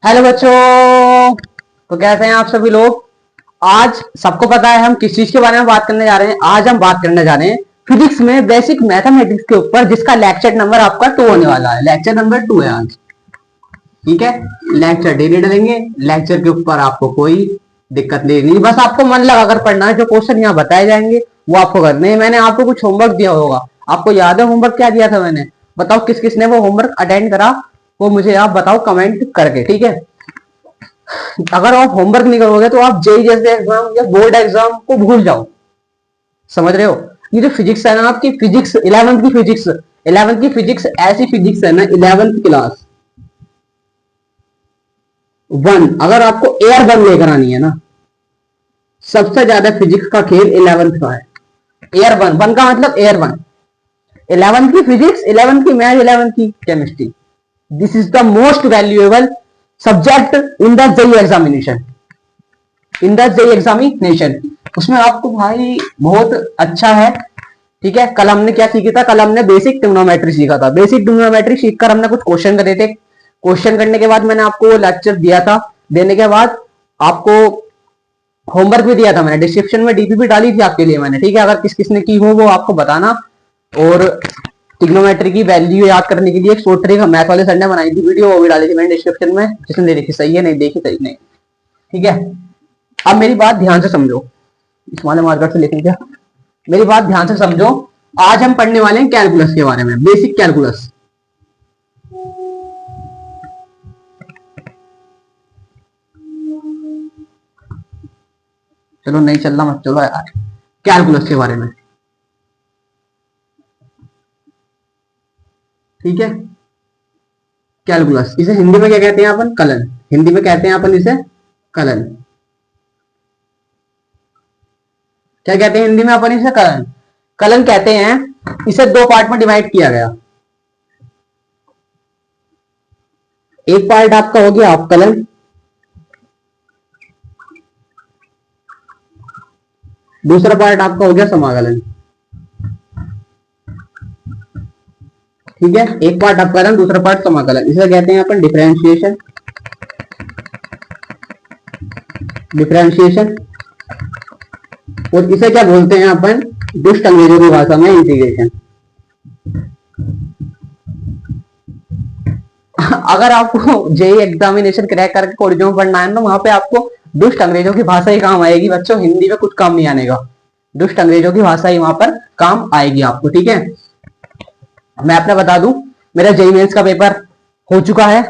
Hello बच्चों। तो कैसे हैं आप सभी लोग। आज सबको पता है हम किस चीज के बारे में बात करने जा रहे हैं। आज हम बात करने जा रहे हैं फिजिक्स में बेसिक मैथमेटिक्स के ऊपर, जिसका लेक्चर नंबर आपका 2 होने वाला है। लेक्चर नंबर 2 है आज। ठीक है, लेक्चर डेली डालेंगे। लेक्चर के ऊपर आपको कोई दिक्कत नहीं, बस आपको मन लगाकर पढ़ना है। जो क्वेश्चन यहाँ बताए जाएंगे वो आपको करने हैं। मैंने आपको कुछ होमवर्क दिया होगा, आपको याद है होमवर्क क्या दिया था मैंने? बताओ किस किस ने वो होमवर्क अटेंड करा, वो मुझे आप बताओ कमेंट करके। ठीक है, अगर आप होमवर्क नहीं करोगे तो आप जेई जैसे एग्जाम या बोर्ड एग्जाम को भूल जाओ। समझ रहे हो? ये जो फिजिक्स है ना आपकी, फिजिक्स 11th की फिजिक्स, 11th की फिजिक्स ऐसी फिजिक्स है ना, 11th क्लास 1, अगर आपको एयर 1 लेकर आनी है ना, सबसे ज्यादा फिजिक्स का खेल 11th का है। एयर 1, 1 का मतलब एयर 1। 11th की फिजिक्स, 11th की मैथ, 11th की chemistry, this is the most valuable subject in the JEE examination. In the JEE examination उसमें आपको भाई बहुत अच्छा है। ठीक है, कल हमने क्या सीखा था? कल हमने बेसिक ट्रिग्नोमेट्री सीखा था। बेसिक ट्रिग्नोमेट्री सीखकर हमने कुछ क्वेश्चन करे थे। क्वेश्चन करने के बाद मैंने आपको लेक्चर दिया था। देने के बाद आपको होमवर्क भी दिया था मैंने, डिस्क्रिप्शन में डीपीपी डाली थी आपके लिए मैंने। ठीक है, अगर किस किसने की हो वो आपको बताना। और ट्रिग्नोमेट्री की वैल्यू याद करने के लिए एक शॉर्ट ट्रिक मैथ वाले सर ने बनाई थी वीडियो, वो भी डाली थी मैंने डिस्क्रिप्शन में। जिसने नहीं देखी सही है, नहीं देखी सही नहीं। ठीक है, अब मेरी बात ध्यान से समझो। इस वाले मार्कर से लिखें क्या? मेरी बात ध्यान से समझो। आज हम पढ़ने वाले हैं कैलकुलस के बारे में, बेसिक कैलकुलस। चलो नहीं चल रहा मत चलो यार, कैलकुलस के बारे में। ठीक है, कैलकुलस, इसे हिंदी में क्या कहते हैं अपन? कलन। हिंदी में कहते हैं अपन इसे कलन। क्या कहते हैं हिंदी में अपन इसे? कलन। कलन कहते हैं। इसे दो पार्ट में डिवाइड किया गया। एक पार्ट आपका हो गया अवकलन, दूसरा पार्ट आपका हो गया समाकलन। ठीक है, एक पार्ट अवकलन, दूसरा पार्ट समाकलन। इसे कहते हैं अपन डिफरेंशिएशन। डिफरेंशिएशन। और इसे क्या बोलते हैं अपन दुष्ट अंग्रेजों की भाषा में? इंटीग्रेशन। अगर आपको जेई एग्जामिनेशन क्रैक करके कॉलेजों में पढ़ना है तो वहां पे आपको दुष्ट अंग्रेजों की भाषा ही काम आएगी बच्चों। हिंदी में कुछ काम नहीं आने का। दुष्ट अंग्रेजों की भाषा ही वहां पर काम आएगी आपको। ठीक है, मैं अपना बता दूं, मेरा जेई मेंस का पेपर हो चुका है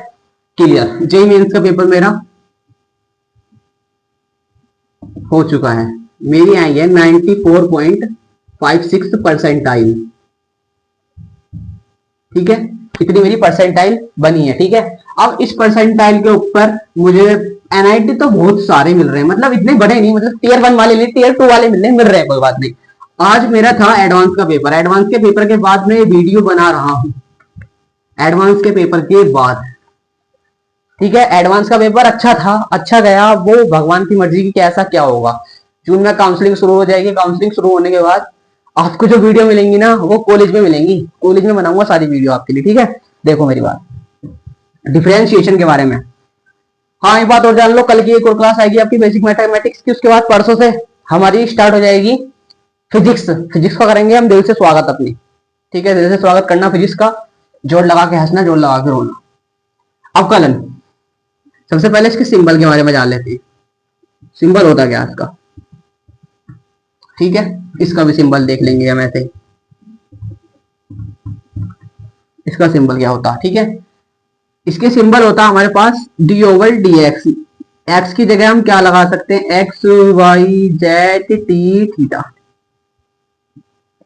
क्लियर। जेई मेंस का पेपर मेरा हो चुका है। मेरी आई है 94.56 परसेंटाइल। ठीक है, इतनी मेरी परसेंटाइल बनी है। ठीक है, अब इस परसेंटाइल के ऊपर मुझे एनआईटी तो बहुत सारे मिल रहे हैं, मतलब इतने बड़े नहीं, मतलब टीयर 1 वाले नहीं, टीयर 2 वाले मिल रहे हैं, कोई बात नहीं। आज मेरा था एडवांस का पेपर। एडवांस के पेपर के बाद मैं वीडियो बना रहा हूं, एडवांस के पेपर के बाद। ठीक है, एडवांस का पेपर अच्छा था, अच्छा गया, वो भगवान की मर्जी की कैसा क्या होगा। जून में काउंसलिंग शुरू हो जाएगी। काउंसलिंग शुरू होने के बाद आपको जो वीडियो मिलेंगी ना वो कॉलेज में मिलेंगी। कॉलेज में बनाऊंगा सारी वीडियो आपके लिए। ठीक है, देखो मेरी बात डिफरेंशिएशन के बारे में। हाँ, एक बात और जान लो, कल की एक और क्लास आएगी आपकी बेसिक मैथमेटिक्स की। उसके बाद परसों से हमारी स्टार्ट हो जाएगी फिजिक्स। फिजिक्स का करेंगे हम दिल से स्वागत अपनी। ठीक है, दिल से स्वागत करना फिजिक्स का। जोड़ लगा के हंसना, जोड़ लगा के रोना। अवकलन, सबसे पहले इसके सिंबल के बारे में जान लेते हैं। सिंबल होता क्या इसका? ठीक है, इसका भी सिंबल देख लेंगे हम ऐसे ही। इसका सिंबल क्या होता है? ठीक है, इसके सिंबल होता हमारे पास d over d x. X की जगह हम क्या लगा सकते हैं? X y z t theta.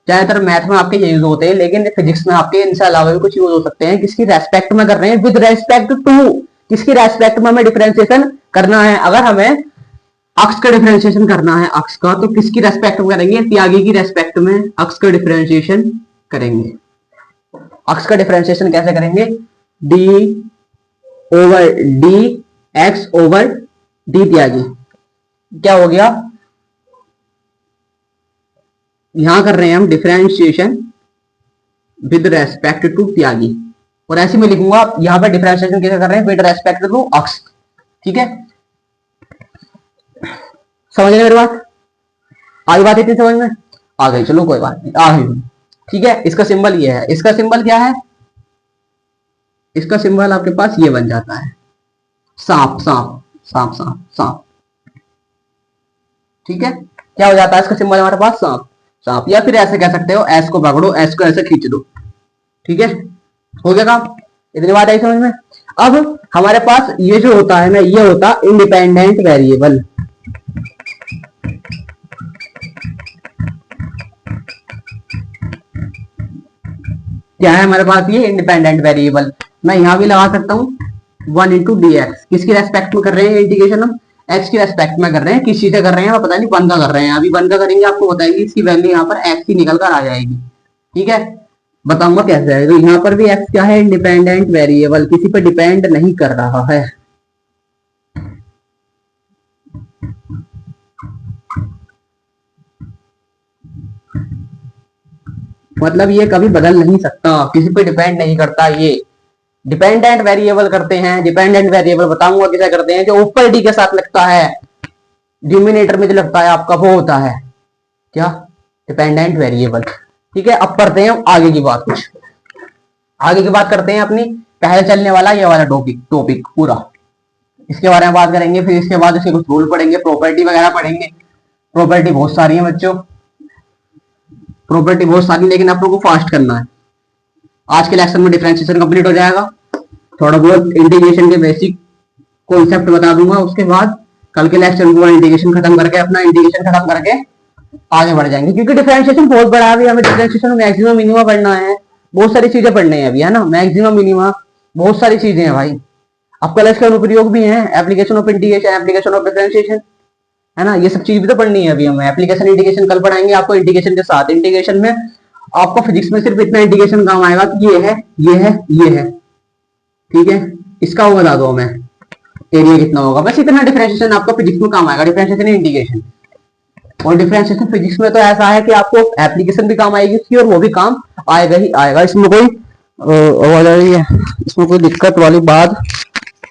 ज्यादातर मैथ में आपके ये यूज होते हैं, लेकिन फिजिक्स में आपके इनसे अलावा भी कुछ यूज हो सकते हैं। किसकी रेस्पेक्ट में कर रहे हैं? With respect to. किसकी रेस्पेक्ट में हमें डिफरेंशिएशन करना है? अगर हमें अक्ष का डिफरेंशिएशन करना है अक्ष का, तो किसकी रेस्पेक्ट में करेंगे? त्यागी की रेस्पेक्ट में अक्ष का डिफरेंशिएशन करेंगे। अक्ष का डिफरेंशिएशन कैसे करेंगे? D over d x over d Tyagi. क्या हो गया? यहां कर रहे हैं हम differentiation with respect to Tyagi, और ऐसे में लिखूंगा यहाँ पे डिफरेंशिएशन कैसे कर रहे हैं, विद रेस्पेक्ट टू अक्स। ठीक है, समझ रहे मेरी बात? आगे बात इतनी समझ में आ गई, चलो कोई बात नहीं, आ गई। ठीक है, इसका सिंबल ये है, इसका सिंबल क्या है, इसका सिंबल आपके पास ये बन जाता है सांप, सांप सांप सांप सांप। ठीक है, क्या हो जाता है इसका सिंबल हमारे पास, सांप सांप, या फिर ऐसे कह सकते हो एस को पकड़ो, एस को ऐसे खींच दो। ठीक है, हो गया काम, इतनी बात आई समझ में। अब हमारे पास ये जो होता है ना, ये होता इंडिपेंडेंट वेरिएबल। क्या है हमारे पास ये इंडिपेंडेंट वेरिएबल, मैं यहां भी लगा सकता हूं 1 इंटू डी एक्स, किसकी रेस्पेक्ट में कर रहे हैं इंटीग्रेशन, हम एक्स की रेस्पेक्ट में कर रहे हैं, किस चीज से कर रहे हैं पता नहीं, 1 का कर रहे हैं, अभी 1 का करेंगे आपको बताएंगे, इसकी वैल्यू यहाँ पर एक्स की निकल कर आ जाएगी। ठीक है, बताऊंगा कैसे है। तो यहाँ पर भी एक्स क्या है, इंडिपेंडेंट वेरिएबल, किसी पर डिपेंड नहीं कर रहा है। मतलब ये कभी बदल नहीं सकता, किसी पे डिपेंड नहीं करता। ये डिपेंडेंट वेरिएबल करते हैं, डिपेंडेंट वेरिएबल बताऊंगा कैसे करते हैं, जो ऊपर डी के साथ लगता है, डिनोमिनेटर में जो लगता है आपका, वो होता है क्या, डिपेंडेंट वेरिएबल। ठीक है, अब करते हैं आगे की बात, कुछ आगे की बात करते हैं अपनी, पहले चलने वाला ये वाला टॉपिक पूरा, इसके बारे में बात करेंगे, फिर इसके बाद इसके कुछ रूल पढ़ेंगे, प्रॉपर्टी वगैरह पढ़ेंगे। प्रॉपर्टी बहुत सारी है बच्चों, प्रॉपर्टी बहुत सारी, लेकिन आप लोगों को फास्ट करना है। आज के लेक्चर में डिफरेंशिएशन कंप्लीट हो जाएगा, थोड़ा बहुत इंटीग्रेशन के बेसिक कॉन्सेप्ट बता दूंगा, उसके बाद कल के लेक्चर में इंटीग्रेशन खत्म करके, अपना इंटीग्रेशन खत्म करके आगे बढ़ जाएंगे, क्योंकि डिफरेंशिएशन बहुत बड़ा है। अभी हमें डिफरेंशिएशन मैक्सिमम मिनिमम पढ़ना है, बहुत सारी चीजें पढ़नी है अभी, है ना, मैक्सिमम मिनिमम बहुत सारी चीजें हैं भाई। अब कल इसके अनुप्रयोग भी हैं, application of integration, application of differentiation, है ना, ये सब चीज भी तो पढ़नी है अभी हमें। एप्लीकेशन इंटीग्रेशन कल पढ़ाएंगे आपको, इंटीग्रेशन के साथ इंटीग्रेशन में आपको फिजिक्स में सिर्फ इतना इंटीग्रेशन काम आएगा कि ये है, ये है, ये है। ठीक है, इसका वो बता दो हमें, एरिया कितना होगा, बस इतना डिफरेंशिएशन आपको फिजिक्स में काम आएगा, डिफरेंशिएशन इंटीग्रेशन। और डिफरेंशिएशन फिजिक्स में तो ऐसा है कि आपको एप्लीकेशन भी काम आएगी उसकी, और वो भी काम आएगा ही आएगा, इसमें कोई इसमें कोई दिक्कत वाली बात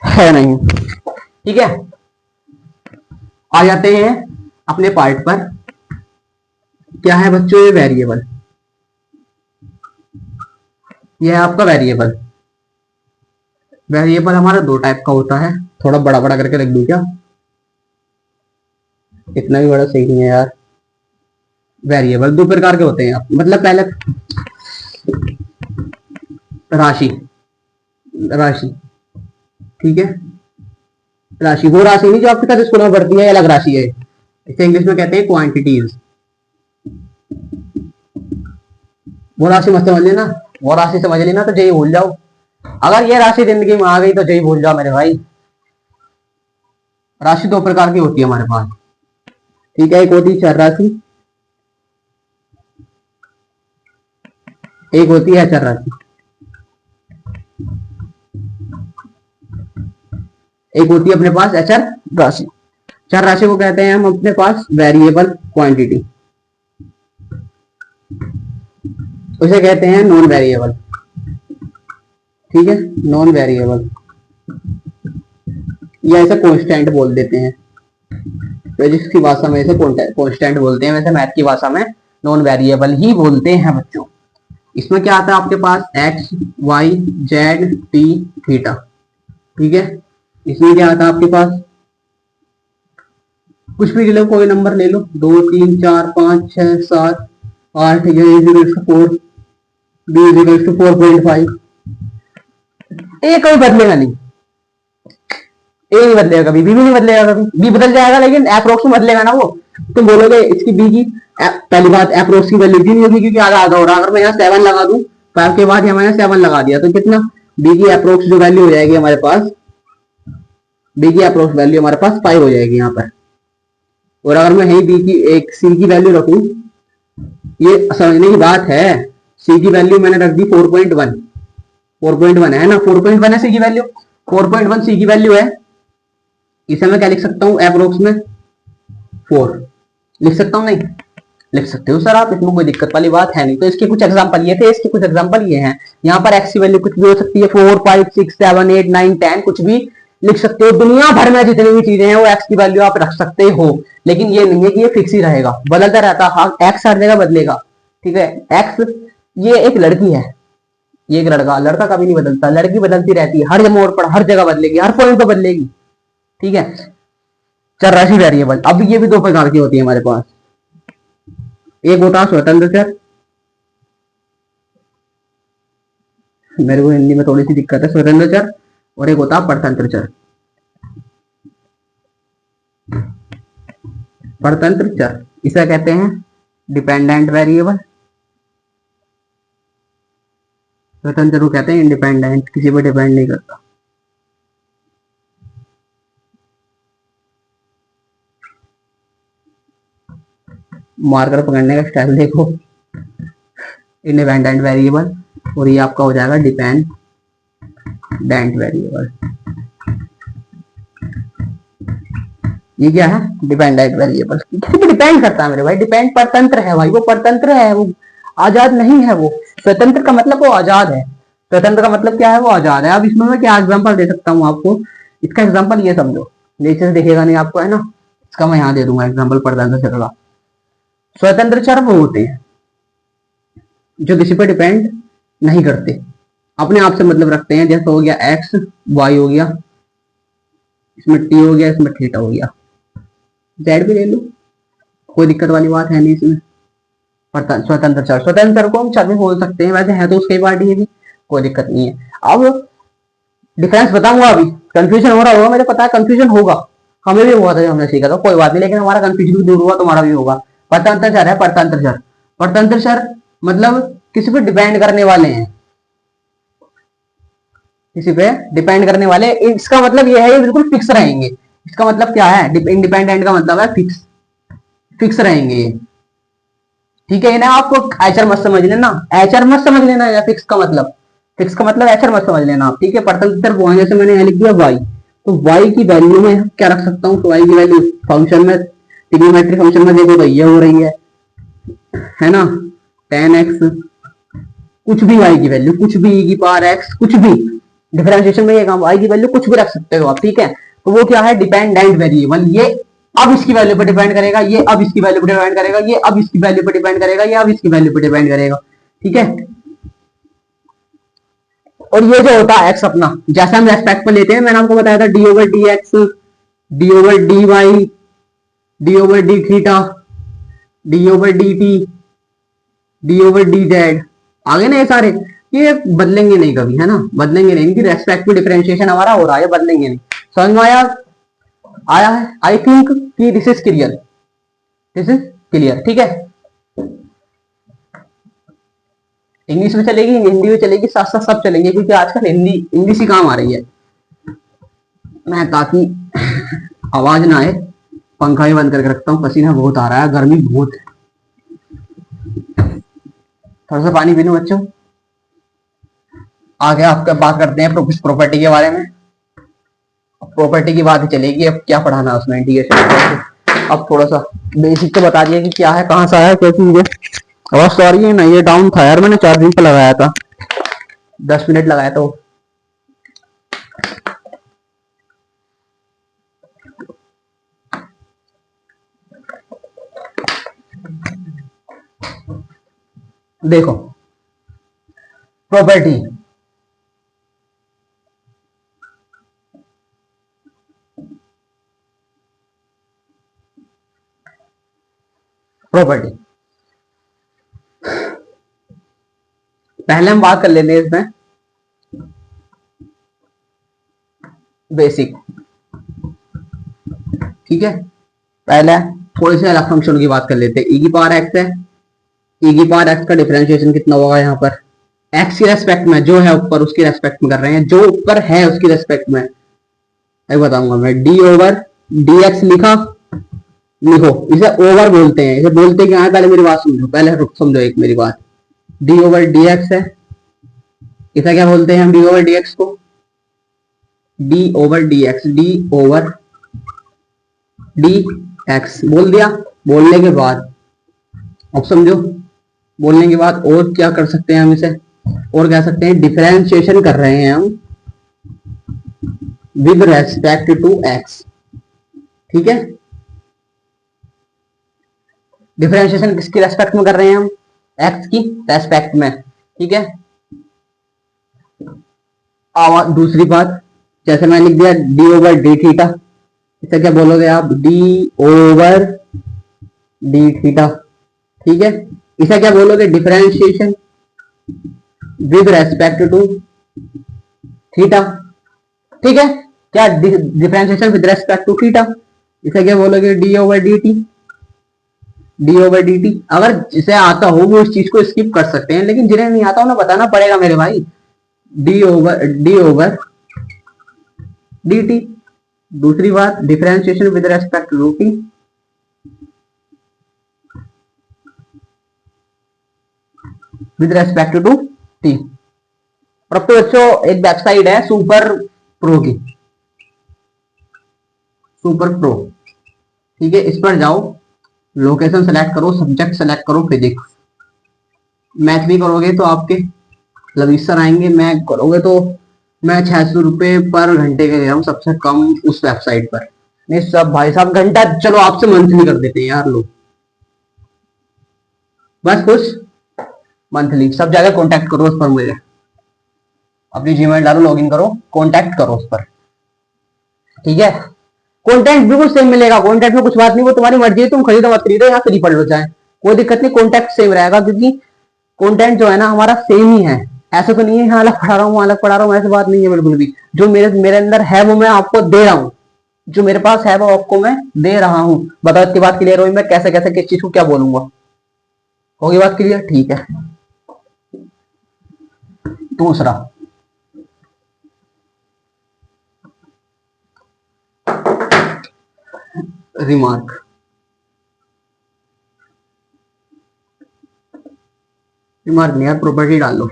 है नहीं। ठीक है, आ जाते हैं अपने पार्ट पर। क्या है बच्चों ये वेरिएबल, ये है आपका वेरिएबल। वेरिएबल हमारा दो टाइप का होता है, थोड़ा बड़ा बड़ा करके रख दूं क्या, इतना भी बड़ा सही नहीं है यार। वेरिएबल दो प्रकार के होते हैं, मतलब पहले राशि, राशि, ठीक है, राशि, वो राशि नहीं जो आपके साथ स्कूल में पढ़ती है, अलग राशि है, इसे इंग्लिश में कहते हैं क्वांटिटीज। वो राशि मत समझ लेना, वो राशि समझ लेना तो जय भूल जाओ, अगर ये राशि जिंदगी में आ गई तो जय भूल जाओ मेरे भाई। राशि दो प्रकार की होती है हमारे पास, ठीक है, एक होती है चर राशि, एक होती है अचर राशि, एक होती है अपने पास अचर राशि। चर राशि को कहते हैं हम अपने पास वेरिएबल क्वांटिटी, उसे कहते हैं नॉन वेरिएबल। ठीक है, नॉन वेरिएबल या इसे कांस्टेंट बोल देते हैं, फिजिक्स की भाषा में इसे कांस्टेंट बोलते हैं, वैसे मैथ की भाषा में नॉन वेरिएबल ही बोलते हैं बच्चों। इसमें क्या आता है आपके पास, x y z t theta. ठीक है, इसमें क्या आता है आपके पास, कुछ भी ले लो, कोई नंबर ले लो, 2 3 4 5 6 7 8, ये 4 b 4.5, ए कभी बदलेगा नहीं, ए नहीं बदलेगा कभी, बी भी नहीं बदलेगा कभी, बी बदल जाएगा लेकिन अप्रोक्स में बदलेगा ना वो। तुम बोलोगे इसकी बी की पहली बात अप्रोक्स की वैल्यू नहीं होगी क्योंकि आधा आधा हो रहा है। अगर मैं यहाँ 7 लगा दूं, 5 के बाद यहाँ मैंने 7 लगा दिया तो कितना, बी की अप्रोक्स जो वैल्यू हो जाएगी हमारे पास, बी की अप्रोक्स वैल्यू हमारे पास 5 हो जाएगी यहाँ पर। और अगर मैं यही बी की एक सी की वैल्यू रखूं, ये समझने की बात है, सी की वैल्यू मैंने रख दी 4.1, 4.1 है ना, 4.1 है सी की वैल्यू, 4.1 सी की वैल्यू है। इसे मैं क्या लिख सकता हूँ, अप्रोक्स में 4 लिख सकता हूँ नहीं, लिख सकते हो सर आप, इसमें कोई दिक्कत वाली बात है नहीं। तो इसके कुछ एग्जांपल ये थे, इसके कुछ एग्जांपल ये हैं। यहाँ पर एक्स की वैल्यू कुछ भी हो सकती है, 4 5 6 7 8 9 10 कुछ भी लिख सकते हो। दुनिया भर में जितनी भी चीजें हैं वो एक्स की वैल्यू आप रख सकते हो, लेकिन ये नहीं है कि ये फिक्स ही रहेगा, बदलता रहता है। एक्स हर जगह बदलेगा, ठीक है। एक्स, ये एक लड़की है, ये एक लड़का, लड़का कभी नहीं बदलता, लड़की बदलती रहती है, हर मोड़ पर हर जगह बदलेगी, हर पॉइंट पर बदलेगी, ठीक है। चर राशि वेरिएबल, अब ये भी दो प्रकार की होती है हमारे पास। एक होता है स्वतंत्र चर, मेरे को हिंदी में थोड़ी सी दिक्कत है, स्वतंत्र चर, और एक होता है परतंत्र चर। परतंत्र चर इसे कहते हैं डिपेंडेंट वेरिएबल, स्वतंत्र को कहते हैं इंडिपेंडेंट, किसी पर डिपेंड नहीं करता। मार्कर पकड़ने का स्टाइल देखो, इंडिपेंडेंट वेरिएबल, और ये आपका हो जाएगा डिपेंडेंट वेरिएबल। ये क्या है? डिपेंडेंट वेरिएबल, किसी पे डिपेंड करता है मेरे भाई। डिपेंड परतंत्र है भाई, वो परतंत्र है, वो आजाद नहीं है। वो स्वतंत्र का मतलब वो आजाद है, स्वतंत्र का मतलब क्या है? वो आजाद है। अब इसमें मैं क्या एग्जांपल दे सकता हूँ आपको? इसका एग्जांपल ये समझो, नीचे से दिखेगा नहीं आपको, है ना, इसका मैं यहाँ दे दूंगा एग्जांपल परतंत्र चर का। स्वतंत्र चर वो होते हैं जो किसी पर डिपेंड नहीं करते, अपने आप से मतलब रखते हैं। जैसे हो गया एक्स, वाई हो गया, इसमें टी हो गया, इसमें थीटा हो गया, जेड भी ले लो, कोई दिक्कत वाली बात है नहीं इसमें। स्वतंत्र चर, स्वतंत्र चर को हम चर भी बोल सकते हैं, वैसे है तो उसकी पार्टी है भी, कोई दिक्कत नहीं है। अब डिफरेंस बताऊंगा, अभी कंफ्यूजन हो रहा होगा, मुझे पता है कंफ्यूजन होगा, हमें भी हुआ था जब हमने सीखा था, कोई बात नहीं, लेकिन हमारा कंफ्यूजन भी दूर हुआ, तुम्हारा भी होगा। परतंत्र चर है, परतंत्र चर, परतंत्र चर मतलब किसी पर डिपेंड करने वाले हैं, किसी पे डिपेंड करने वाले। इसका मतलब यह है ये बिल्कुल फिक्स रहेंगे। इसका मतलब क्या है? इंडिपेंडेंट का मतलब है फिक्स, फिक्स रहेंगे ये, ठीक है ना। आपको एचर मत समझ लेना, एचर मत समझ लेना, या फिक्स का मतलब, फिक्स का मतलब एचर मत समझ लेना आप, ठीक है। परतंत्र वो जैसे मैंने यहाँ लिख दिया वाई, तो वाई की वैल्यू में क्या रख सकता हूँ? तो वाई की वैल्यू फंक्शन में, ट्रिग्नोमेट्रिक फंक्शन में देखो तो ये हो रही है ना, tan x, कुछ भी y की वैल्यू, कुछ भी e की पावर x, कुछ भी डिफरेंशिएशन में ये काम, y की वैल्यू कुछ भी रख सकते हो आप, ठीक है। तो वो क्या है? Dependent variable. ये अब इसकी वैल्यू पर डिपेंड करेगा, ये अब इसकी वैल्यू पर डिपेंड करेगा, ये अब इसकी वैल्यू पर डिपेंड करेगा, ये अब इसकी वैल्यू पर डिपेंड करेगा, ठीक है। और ये जो होता है x अपना, जैसे हम रेस्पेक्ट पर लेते हैं, मैंने आपको बताया था d over d x, d over d y, d over d theta, d over d t, d over d z, आगे ना ये सारे, ये बदलेंगे नहीं कभी, है ना, बदलेंगे नहीं, इनकी रेस्पेक्टिव डिफरेंशिएशन हमारा हो रहा है, बदलेंगे नहीं। समझ में आया? आया है? आई थिंक कि this is clear, this is clear, ठीक है। इंग्लिश में चलेगी, हिंदी में चलेगी, साथ साथ सब चलेंगे, क्योंकि आजकल हिंदी इंग्लिश ही काम आ रही है। मैं ताकि आवाज ना आए, पंखा ही बंद करके रखता हूँ, पसीना बहुत आ रहा है, गर्मी बहुत है। थोड़ा सा पानी पी लो बच्चों। आगे आपका बात करते हैं प्रॉपर्टी के बारे में। प्रॉपर्टी की बात चलेगी, अब क्या पढ़ाना है उसमें, इंटीग्रेशन। अब थोड़ा सा बेसिक तो बता दिया कि क्या है, कहाँ से आया, क्या चीज है। अब सॉरी है ना, ये डाउन था यार, मैंने चार्जिंग पे लगाया था, 10 मिनट लगाया तो। देखो प्रॉपर्टी, प्रॉपर्टी पहले हम बात कर लेते हैं इसमें बेसिक, ठीक है। पहले थोड़ी सी अलग फंक्शन की बात कर लेते हैं। ई की पावर एक्स है, ई की पावर एक्स का डिफरेंशिएशन कितना होगा? यहाँ पर एक्स की रेस्पेक्ट में, जो है ऊपर उसकी रेस्पेक्ट में कर रहे हैं, जो ऊपर है उसकी रेस्पेक्ट में, एक बताऊंगा मैं। डी ओवर डी एक्स लिखा, लिखो, इसे ओवर बोलते हैं, इसे बोलते क्या है? पहले मेरी बात समझो, पहले रुक समझो एक मेरी बात। डी ओवर डी एक्स है, इसे क्या बोलते हैं हम? डी ओवर डी एक्स को, D over d x, d over d x बोल दिया। बोलने के बाद अब समझो, बोलने के बाद और क्या कर सकते हैं हम इसे, और कह सकते हैं डिफरेंशिएशन कर रहे हैं हम विद रेस्पेक्ट टू एक्स। ठीक है, डिफरेंशिएशन किसकी रेस्पेक्ट में कर रहे हैं हम, एक्स की रेस्पेक्ट में। ठीक है, दूसरी बात, जैसे मैंने लिख दिया डी ओवर डी थीटा, इसे क्या बोलोगे आप, डी ओवर डी थीटा। ठीक है, इसे क्या बोलोगे, differentiation with respect to theta. ठीक है, क्या differentiation with respect to theta, इसे क्या बोलोगे, d over d t. D over d t, अगर जिसे आता हो वो इस चीज को स्किप कर सकते हैं, लेकिन जिन्हें नहीं आता उन्हें बताना पड़ेगा मेरे भाई। D over d t. दूसरी बात, differentiation with respect to t, with respect to t. और अब तो बच्चों एक वेबसाइट है सुपर प्रो की, सुपर प्रो। ठीक है, इस पर जाओ, लोकेशन सेलेक्ट करो, सब्जेक्ट सेलेक्ट करो फिजिक्स। मैथ भी करोगे तो आपके लविस्टर आएंगे, मैथ करोगे तो मैं 600 रुपये पर घंटे के ले रहा हूँ सबसे कम उस वेबसाइट पर। नहीं सब भाई साहब घंटा, चलो आपसे मंथली कर देते हैं यार लोग, बस खुश मंथली। सब जगह कॉन्टेक्ट करो उस पर, मुझे अपनी जीमेल डालो, लॉगिन करो, कॉन्टेक्ट करो उस पर। ठीक है, कॉन्टेंट बिल्कुल सेम मिलेगा, कॉन्टेंट में कुछ बात नहीं, वो तुम्हारी मर्जी है, तुम खरीदो मत खरीदो, यहाँ फ्री पढ़ लो चाहे, कोई दिक्कत नहीं, कॉन्टेक्ट सेम रहेगा, क्योंकि कॉन्टेंट जो है ना हमारा सेम ही है। ऐसा तो नहीं है यहाँ अलग पढ़ा रहा हूँ अलग पढ़ा रहा हूँ, ऐसी बात नहीं है बिल्कुल भी। जो मेरे अंदर है वो मैं आपको दे रहा हूँ, जो मेरे पास है वो आपको मैं दे रहा हूँ। बताओ इतनी बात क्लियर हुई, मैं कैसे कैसे किस चीज को क्या बोलूंगा, होगी बात क्लियर। ठीक है, दूसरा रिमार्क, रिमार्क नहीं यार, प्रॉपर्टी डाल लो।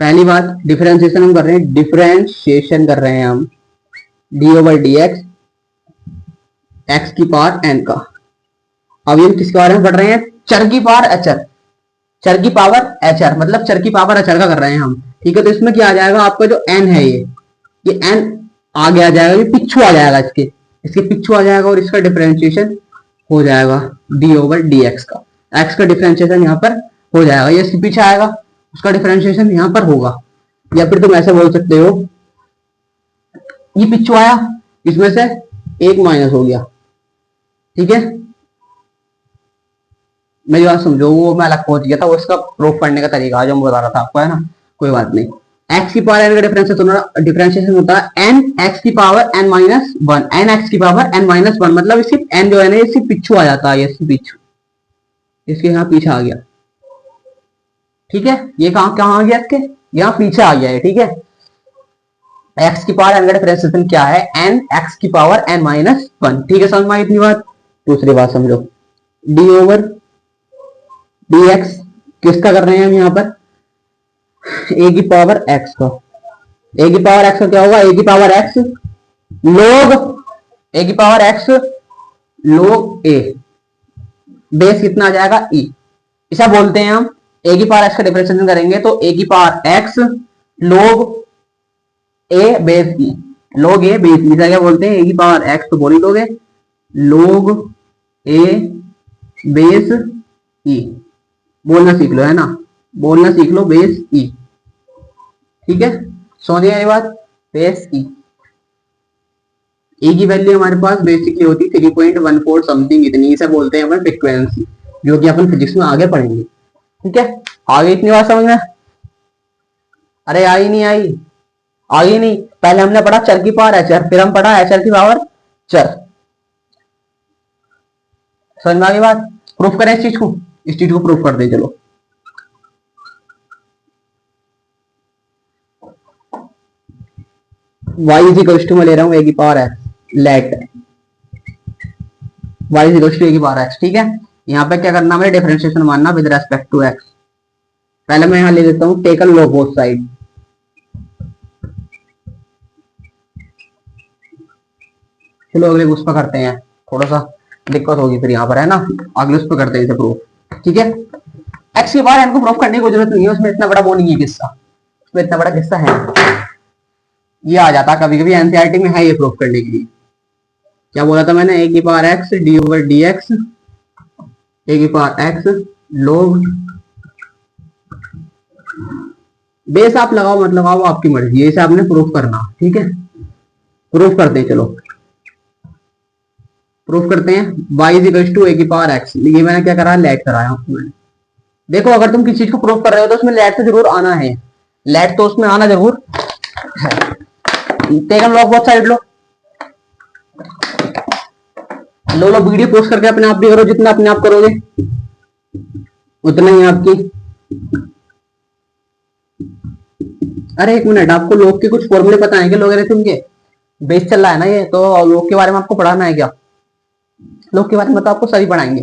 पहली बात, डिफरेंशिएशन हम कर रहे हैं, डिफरेंशिएशन कर रहे हैं हम D over d x, x की पावर एन का। अब ये किसके बारे में पढ़ रहे हैं, चर की पावर एचर, चर की पावर एचर मतलब चर की पावर एचर का कर रहे हैं हम। ठीक है, तो इसमें क्या आ जाएगा, आपका जो एन है ये एन आगे आ जाएगा, ये पिछू आ जाएगा, इसके इसके पिछू आ जाएगा, और इसका डिफरेंशिएशन हो जाएगा डी ओवर डी एक्स का। एक्स का डिफरेंशिएशन यहाँ पर हो जाएगा, ये इसके पीछे आएगा, उसका डिफरेंशिएशन यहाँ पर होगा। या फिर तुम ऐसे बोल सकते हो, ये पिछू आया, इसमें से एक माइनस हो गया। ठीक है, मेरी बात समझो, वो मैं अलग पहुंच गया था, वो इसका प्रूफ करने का तरीका जो मैं बता रहा था आपको, है ना, कोई बात नहीं। एक्स की पावर एन का डिफरेंशिएशन होता है एन एक्स की power n minus one, n x की पावर एन माइनस वन, मतलब इसकी एन जो है ना इसके पिछू आ जाता है, इसके पिछू, इसके यहाँ पीछे आ गया। ठीक है, ये कहाँ आ गया, इसके यहाँ पीछे आ गया है। ठीक है, एक्स की पावर एन का डिफरेंशिएशन क्या है, एन एक्स की पावर एन माइनस वन। ठीक है, समझ में आई इतनी बात। दूसरी बात समझो, डी ओवर डी एक्स किसका कर रहे हैं हम यहाँ पर, ए की पावर एक्स का। ए की पावर एक्स का क्या होगा, ए की पावर एक्स लोग, ए की पावर एक्स लोग ए, बेस कितना आ जाएगा ई, ऐसा बोलते हैं हम। ए की पावर एक्स का डिफरेंशिएशन करेंगे तो ए की पावर एक्स लोग ए बेस ई, लोग ए बेस ई, क्या बोलते हैं, ए की पावर एक्स तो बोल ही दोगे, लोग ए बेस ई, बोलना सीख लो, है ना, बोलना सीख लो, बेस ई। ठीक है, समझ गए ये बात, बेस ई। ई की वैल्यू हमारे पास बेसिकली होती है 3.14 समथिंग, इतनी, इसे बोलते हैं अपन फ्रीक्वेंसी, जो कि अपन फिजिक्स में आगे पढ़ेंगे। ठीक है, आगे इतनी बात समझ में, अरे आई नहीं आई, आई नहीं। पहले हमने पढ़ा चर की पावर एचर, फिर हम पढ़ा एचर की पावर चर, समझ में आ गई बात। प्रूफ करें इस चीज को, इस चीज को प्रूफ कर दे चलो। y इज इक्वल टू मैं ले रहा हूं ए की power x, let y is equal to a की पावर एक्स। ठीक है, यहाँ पे क्या करना, मेरे डिफरेंशिएशन मानना विद रेस्पेक्ट टू एक्स। पहले मैं यहाँ ले लेता हूँ टेकन लॉग बोथ साइड, चलो अगले उस पर करते हैं, थोड़ा सा दिक्कत होगी फिर यहाँ पर, है ना। अगले उस पर करते हैं इसे प्रूफ, ठीक है। एक्स के बार एन को प्रूफ करने की जरूरत नहीं है, उसमें इतना बड़ा वो नहीं है किस्सा, उसमें इतना बड़ा किस्सा है। ये आ जाता कभी कभी एनसीईआरटी में, है ये प्रूफ करने के लिए। क्या बोला था मैंने, ए की power x d over d x, a की पावर एक्स लोग, बेस आप लगाओ मत लगाओ आपकी मर्जी, इसे आपने प्रूफ करना, ठीक है। प्रूफ करते हैं, चलो प्रूफ करते हैं। y is equal to a की पावर एक्स, ये मैंने क्या करा, लेट कराया मैंने। देखो अगर तुम किसी चीज को प्रूफ कर रहे हो तो उसमें लेट तो जरूर आना है, लेट तो उसमें आना जरूर है। टेकन लॉग बहुत साइड लो, लो लो वीडियो पोस्ट करके अपने आप भी करो, जितना अपने आप करोगे उतना ही आपकी। अरे एक मिनट, आपको लोग के कुछ फॉर्मूले पता है क्या, लोगरिथम के? बेस चल रहा है ना ये, तो लोग के बारे में आपको पढ़ाना है क्या? लोग के बारे में तो आपको सभी पढ़ाएंगे,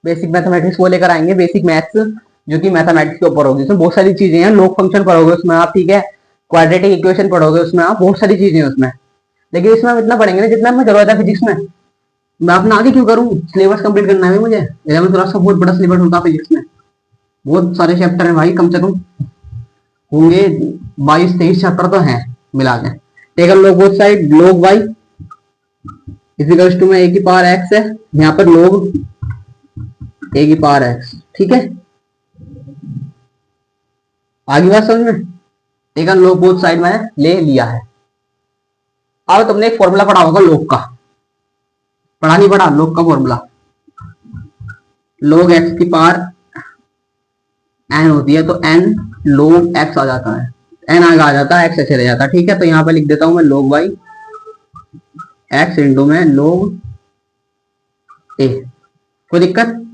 बेसिक मैथमेटिक्स वो लेकर आएंगे, बेसिक मैथ्स जो कि मैथमेटिक्स के ऊपर होगी, उसमें बहुत सारी चीजें हैं। लोग फंक्शन पढ़ोगे उसमें आप, ठीक है। क्वाड्रेटिक इक्वेशन पढ़ोगे उसमें आप, बहुत सारी चीजें उसमें। लेकिन इसमें हम इतना पढ़ेंगे ना जितना हमें जरूरत है फिजिक्स में। मैं अपना आगे क्यों करूँ, सिलेबस कंप्लीट करना है मुझे। 11th क्लास का बहुत बड़ा सिलेबस होता है फिजिक्स में, बहुत सारे चैप्टर है भाई, कम से कम होंगे 22-23 चैप्टर तो हैं मिला के। Take a log both side, log y equals to में ए की पावर x है, यहाँ पर log ए की पावर x, ठीक है। आगे बात समझ में, take a log both side मैंने ले लिया है। अब तुमने एक फॉर्मूला पढ़ा होगा log का, पढ़ा नहीं पढ़ा log का फॉर्मूला? log x की पावर n होती है, तो n log x आ जाता है, n आगे आ जाता है, x ऐसे रह जाता है, ठीक है। तो यहाँ पे लिख देता हूं मैं log y x इंटू में log a। कोई दिक्कत?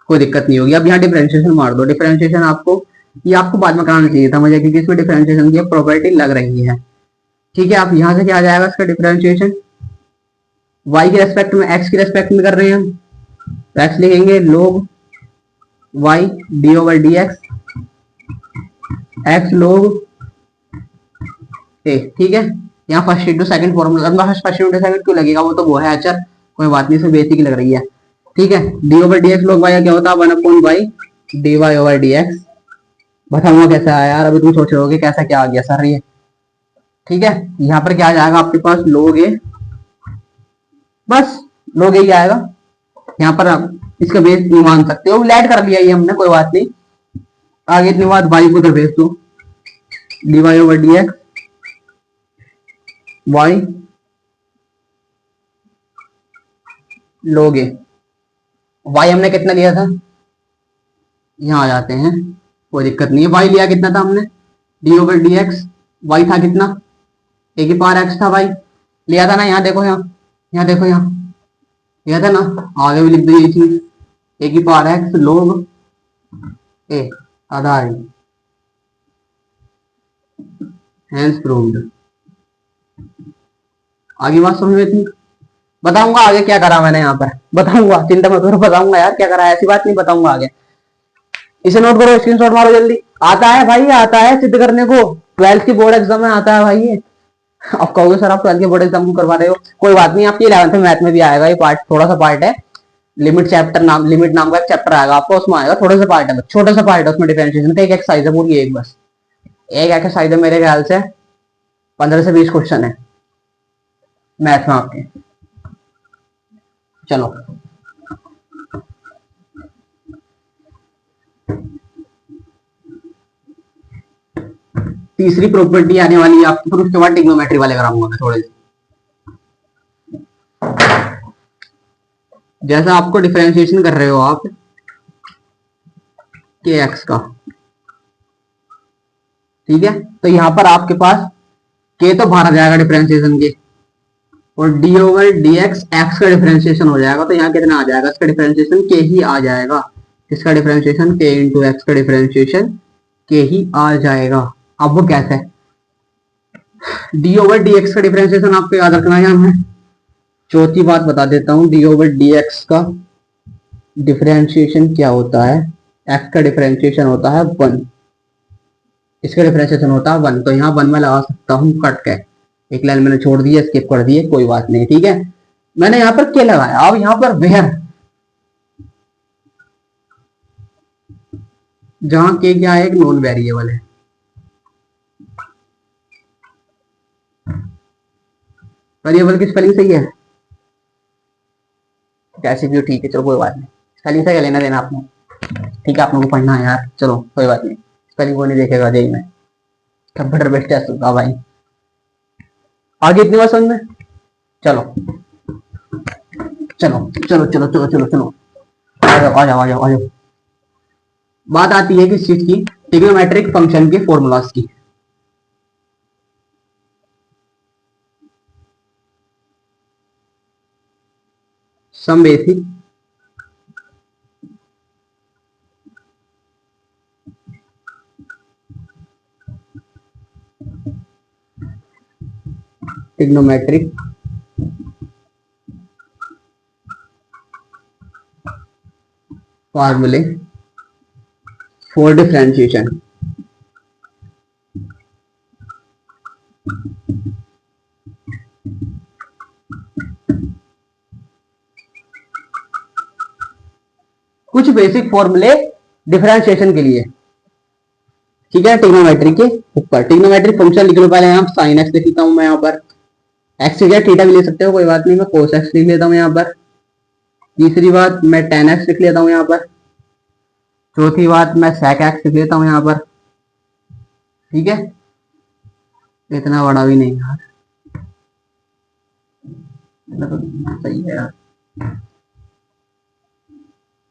कोई दिक्कत नहीं होगी। अब यहाँ डिफरेंशिएशन मार दो, डिफरेंशिएशन आपको, ये आपको बाद में कराना चाहिए था मुझे, क्योंकि इसमें डिफरेंशिएशन की प्रॉपर्टी लग रही है, ठीक है। आप यहाँ से क्या आ जाएगा इसका डिफरेंशिएशन, y के रेस्पेक्ट में x के रेस्पेक्ट में कर रहे हैं हम, तो x लिखेंगे log y D over d x log a, ठीक है। यहाँ first into second formula, first into second क्यों लगेगा, वो तो वो है अचर, कोई बात नहीं, इसमें बेसिक लग रही है, ठीक है। D over d x log y क्या होता है, 1/y dy ओवर dx। बताऊंगा कैसे आया यार, अभी तुम सोच रहे होगे कैसा क्या आ गया सर ये, ठीक है। यहाँ पर क्या आ जाएगा आपके पास log a, बस log a ही आएगा। यहाँ पर आप इसका बेस नहीं मान सकते हो, लेट कर लिया ये हमने, कोई बात नहीं। आगे इतनी बात y को तो भेज दो, dy over dx y log a। y हमने कितना लिया था, यहाँ आ जाते हैं, कोई दिक्कत नहीं है। y लिया कितना था हमने, d ओवर dx, y था कितना, a की पावर x था, y लिया था ना। यहाँ देखो, यहाँ देखो, यहाँ लिया था ना, आगे भी लिख दो ये चीज, a की पावर x log a आधार, हैंस प्रूव्ड। आगे बात समझ में थी, बताऊंगा आगे क्या करा मैंने यहाँ पर, बताऊंगा, चिंता मत करो, बताऊंगा यार क्या करा है, ऐसी बात नहीं, बताऊंगा आगे। इसे नोट करो, स्क्रीनशॉट मारो जल्दी। आता है भाई, आता है सिद्ध करने को, 12th की बोर्ड एग्जाम में आता है भाई ये। आप कहोगे सर आप 12th के बोर्ड एग्जाम करवा रहे हो, कोई बात नहीं, आपकी 11th मैथ में भी आएगा ये पार्ट, थोड़ा सा पार्ट है, लिमिट चैप्टर नाम, लिमिट नाम का एक चैप्टर आएगा आपको, उसमें आएगा, थोड़ा सा पार्ट है, छोटा सा पार्ट है उसमें, डिफरेंशिएशन का एक एक्सरसाइज है पूरी, एक बस एक एक्सरसाइज है, मेरे ख्याल से 15 से 20 क्वेश्चन है मैथ में आपके। चलो तीसरी प्रॉपर्टी आने वाली है आपकी, फिर उसके बाद टिग्नोमेट्री वाले कराऊंगा मैं थोड़े से। जैसा आपको डिफरेंशिएशन कर रहे हो आप के एक्स का, ठीक है, तो यहां पर आपके पास के तो बाहर आ जाएगा डिफरेंशिएशन के, और D over d x x का डिफरेंशिएशन हो जाएगा, तो यहाँ कितना आ जाएगा इसका डिफरेंशिएशन, के ही आ जाएगा। इसका डिफरेंशिएशन के इंटू एक्स का डिफरेंशिएशन के ही आ जाएगा। अब वो कैसे है, डी ओवर डी एक्स का डिफरेंशिएशन आपको याद रखना है। मैं चौथी बात बता देता हूँ, डी ओवर डी एक्स का डिफरेंशिएशन क्या होता है, एक्स का डिफरेंशिएशन होता है 1, इसका डिफरेंशिएशन होता है 1, तो यहाँ 1 में लगा सकता हूँ कट के, एक लाइन मैंने छोड़ दी है, स्किप कर दी है, कोई बात नहीं, ठीक है। मैंने यहाँ पर के लगाया, अब यहाँ पर वेयर, जहां के क्या है, एक नॉन वेरिएबल है। वेरिएबल की स्पेलिंग सही है, कैसे भी हो, ठीक है चलो कोई बात नहीं, स्पेलिंग से क्या लेना देना आपने, ठीक है आप लोगों को पढ़ना है यार, चलो कोई बात नहीं, स्पेलिंग को नहीं देखेगा जेई में, कंप्यूटर बेस्ड टेस्ट होगा भाई। आगे इतनी बात समझ में, चलो चलो चलो चलो चलो चलो चलो, आ जाओ आ जाओ आ जाओ आ जाओ। बात आती है किस चीज की, ट्रिग्नोमेट्रिक फंक्शन के फॉर्मूलाज की। सम बेसिक ट्रिग्नोमेट्रिक फॉर्मूले फॉर डिफरेंशिएशन। कुछ बेसिक फॉर्मूले डिफरेंशिएशन के लिए, ठीक है, ट्रिग्नोमेट्री के ऊपर। ट्रिग्नोमेट्रिक फंक्शन लिख लो पहले, यहाँ साइन एक्स लिख लेता हूँ मैं, यहाँ पर एक्स की जगह थीटा भी ले सकते हो, कोई बात नहीं, मैं कोस एक्स लिख लेता हूँ यहाँ पर। तीसरी बात मैं टेन एक्स लिख लेता हूँ यहाँ पर। चौथी बात मैं सेक एक्स लिख लेता हूँ यहाँ पर, ठीक है, इतना बड़ा भी नहीं यार, तो सही है यार,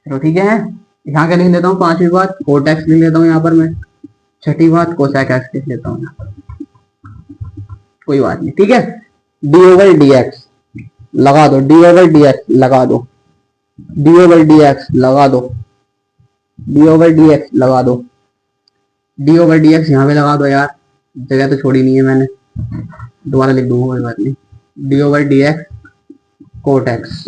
चलो ठीक है। यहाँ क्या लिख लेता हूँ, पांचवी बात कोट एक्स लिख लेता हूँ यहाँ पर मैं, छठी बात कोसेक एक्स लिख लेता हूँ यहाँ पर, कोई बात नहीं, ठीक है। डी ओवर डी एक्स लगा दो, डी ओवर डी एक्स लगा दो, डी ओवर डी एक्स लगा दो, डी ओवर डी एक्स लगा दो, डी ओवर डी एक्स यहाँ पे लगा दो यार, जगह तो छोड़ी नहीं है मैंने, दोबारा लिख दूंगा कोई बात नहीं। D over d x cot x,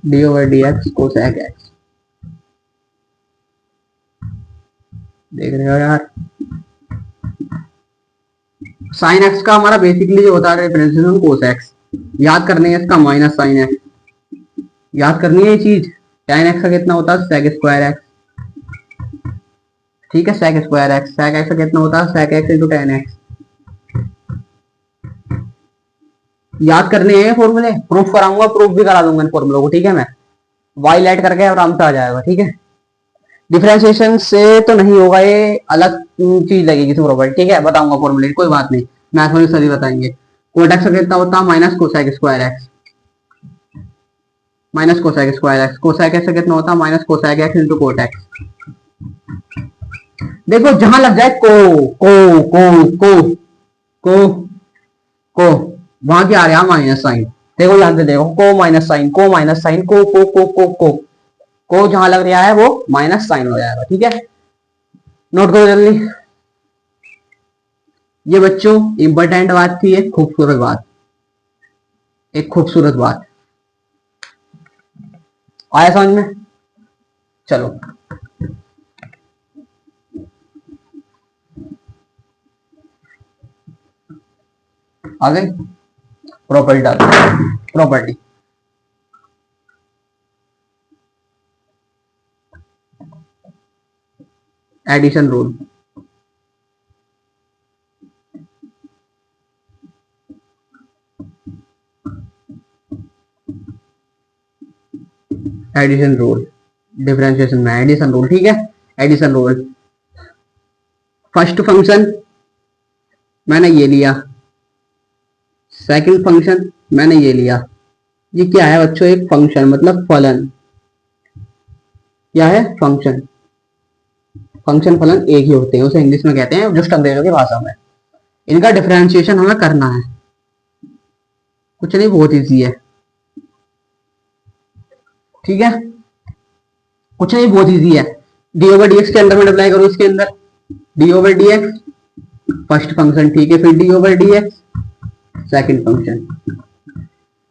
d over d x cosec x, देख रहे हो यार। साइन एक्स का हमारा बेसिकली जो होता है रिप्रेजेंटेशन कोस एक्स, याद करने है इसका माइनस साइन एक्स, याद करनी है ये चीज। टेन एक्स का कितना होता है, सेक स्क्वायर एक्स, ठीक है, sec square x, sec x का कितना होता है, sec x into tan x. याद करने हैं फॉर्मूले, प्रूफ कराऊंगा, प्रूफ भी करा दूंगा इन फॉर्मूलों को, ठीक है, मैं वाई लाइट करके आराम से आ जाएगा, ठीक है। डिफरेंशिएशन से तो नहीं होगा, ये अलग चीज लगेगी प्रॉपर्टी, ठीक है, बताऊंगा फॉर्मूले, कोई बात नहीं, मैथ में सभी बताएंगे। कोट एक्स का कितना होता है, minus cosec square x, minus cosec square x, cosec x का कितना होता है, minus cosec x into cot x. देखो जहां लग जाए को को वहां क्या आ रहा है, माइनस साइन, देखो ध्यान से देखो, को माइनस साइन, को माइनस साइन, को जहां लग रहा है वो माइनस साइन हो जाएगा, ठीक है, नोट करो जल्दी। ये बच्चों इंपॉर्टेंट बात थी, एक खूबसूरत बात, एक खूबसूरत बात, आया समझ में, चलो आ गई property, property addition rule, addition rule, differentiation में एडिशन रूल, ठीक है, एडिशन रूल। फर्स्ट फंक्शन मैंने ये लिया, सेकंड फंक्शन मैंने ये लिया, ये क्या है बच्चों, एक फंक्शन मतलब फलन, क्या है फंक्शन, फंक्शन फलन एक ही होते हैं, उसे इंग्लिश में कहते हैं जस्ट अंग्रेजों की भाषा में। इनका डिफरेंशिएशन हमें करना है, कुछ नहीं, बहुत इजी है, ठीक है, कुछ नहीं, बहुत इजी है। डी ओवर डी एक्स के अंदर मल्टीप्लाई करो, इसके अंदर D over d x first function, ठीक है, फिर D over d x second function,